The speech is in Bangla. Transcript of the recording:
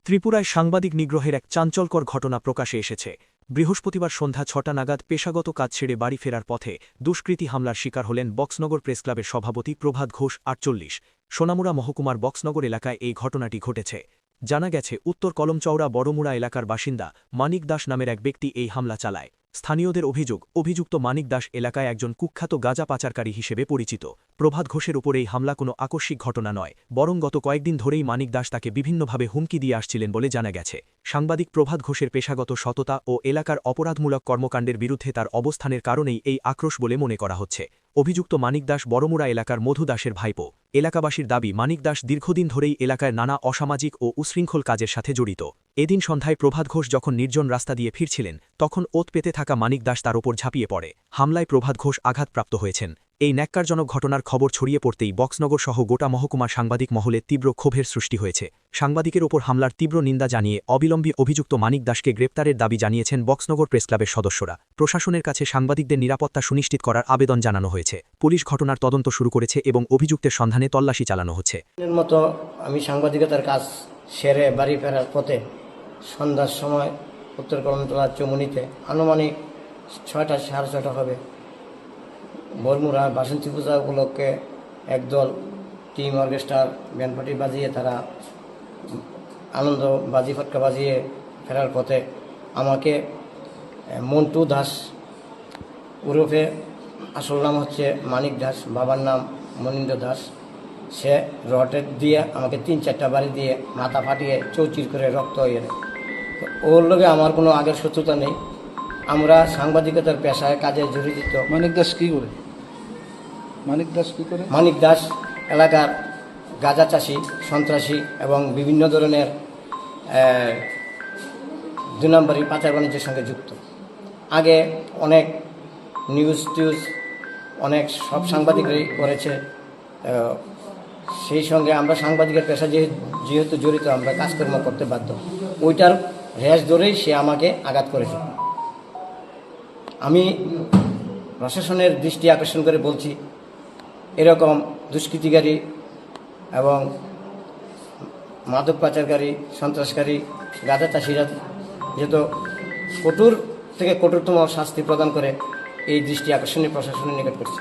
ত্রিপুরায় সাংবাদিক নিগ্রহের এক চাঞ্চল্যকর ঘটনা প্রকাশে এসেছে। বৃহস্পতিবার সন্ধ্যা ৬টা নাগাদ পেশাগত কাজ ছেড়ে বাড়ি ফেরার পথে দুষ্কৃতী হামলার শিকার হলেন বক্সনগর প্রেসক্লাবের সভাপতি প্রভাত ঘোষ ৪৮। সোনামুড়া মহকুমার বক্সনগর এলাকায় এই ঘটনাটি ঘটেছে। জানা গেছে, উত্তর কলমচৌড়া বড়মুড়া এলাকার বাসিন্দা মানিক দাস নামের এক ব্যক্তি এই হামলা চালায়। স্থানীয়দের অভিযুক্ত মানিক দাস এলাকায় একজন কুখ্যাত গাঁজা পাচারকারী হিসেবে পরিচিত। প্রভাত ঘোষের উপর এই হামলা কোনো আকস্মিক ঘটনা নয়, বরং গত কয়েকদিন ধরেই মানিক দাস তাকে বিভিন্নভাবে হুমকি দিয়ে আসছিলেন বলে জানা গেছে। সাংবাদিক প্রভাত ঘোষের পেশাগত সততা ও এলাকার অপরাধমূলক কর্মকাণ্ডের বিরুদ্ধে তার অবস্থানের কারণেই এই আক্রোশ বলে মনে করা হচ্ছে। অভিযুক্ত মানিক দাস বড়মুড়া এলাকার মধু দাসের ভাইপো। এলাকাবাসীর দাবি, মানিক দাস দীর্ঘদিন ধরেই এলাকায় নানা অসামাজিক ও উশৃঙ্খল কাজের সাথে জড়িত। এদিন সন্ধ্যায় প্রভাত ঘোষ যখন নির্জন রাস্তা দিয়ে ফিরছিলেন, তখন ওত পেতে থাকা মানিক দাস তার ওপর ঝাঁপিয়ে পড়ে। হামলায় প্রভাত ঘোষ আঘাতপ্রাপ্ত হয়েছেন। এই ন্যাক্কারজনক ঘটনার খবর ছড়িয়ে পড়তেই বক্সনগর সহ গোটা মহকুমার সাংবাদিক মহলে তীব্র ক্ষোভের সৃষ্টি হয়েছে। সাংবাদিকের ওপর হামলার তীব্র নিন্দা জানিয়ে অবিলম্বে অভিযুক্ত মানিক দাসকে গ্রেপ্তারের দাবি জানিয়েছেন বক্সনগর প্রেসক্লাবের সদস্যরা। প্রশাসনের কাছে সাংবাদিকদের নিরাপত্তা সুনিশ্চিত করার আবেদন জানানো হয়েছে। পুলিশ ঘটনার তদন্ত শুরু করেছে এবং অভিযুক্তের সন্ধানে তল্লাশি চালানো হচ্ছে। মতো আমি সাংবাদিকতার কাজ সেরে বাড়ি ফেরার পথে সন্ধ্যার সময় উত্তর কলমতলা চমুনিতে আনুমানিক ৬টা সাড়ে ৬টা হবে, বরমুড়া বাসন্তী পূজা উপলক্ষে একদল টিম অর্কেস্ট্রার ব্যান্ড পার্টি বাজিয়ে তারা আনন্দ বাজি ফটকা বাজিয়ে ফেরার পথে আমাকে মন্টু দাস ওরফে আসল নাম হচ্ছে মানিক দাস, বাবার নাম মনীন্দ্র দাস, সে রডের দিয়ে আমাকে ৩-৪টা বাড়ি দিয়ে মাথা ফাটিয়ে চৌচির করে রক্ত হয়ে যায়। ওর লগে আমার কোনো আগের শত্রুতা নেই। আমরা সাংবাদিকতার পেশায় কাজে জড়িত। মানিক দাস কী করে? মানিক দাস কী করে? মানিক দাস এলাকার গাঁজা চাষি, সন্ত্রাসী এবং বিভিন্ন ধরনের ২ নম্বরী পাচার বাণিজ্যের সঙ্গে যুক্ত। আগে অনেক নিউজ অনেক সব সাংবাদিকরাই করেছে। সেই সঙ্গে আমরা সাংবাদিকের পেশা যেহেতু জড়িত, আমরা কাজকর্ম করতে বাধ্য। ওইটার রেশ ধরেই সে আমাকে আঘাত করেছে। আমি প্রশাসনের দৃষ্টি আকর্ষণ করে বলছি, এরকম দুষ্কৃতিকারী এবং মাদক পাচারকারী, সন্ত্রাসকারী, গাঁজা চাষিরা যেহেতু কঠোর থেকে কঠোরতম শাস্তি প্রদান করে, এই দৃষ্টি আকর্ষণীয় প্রশাসনের নিকট করছে।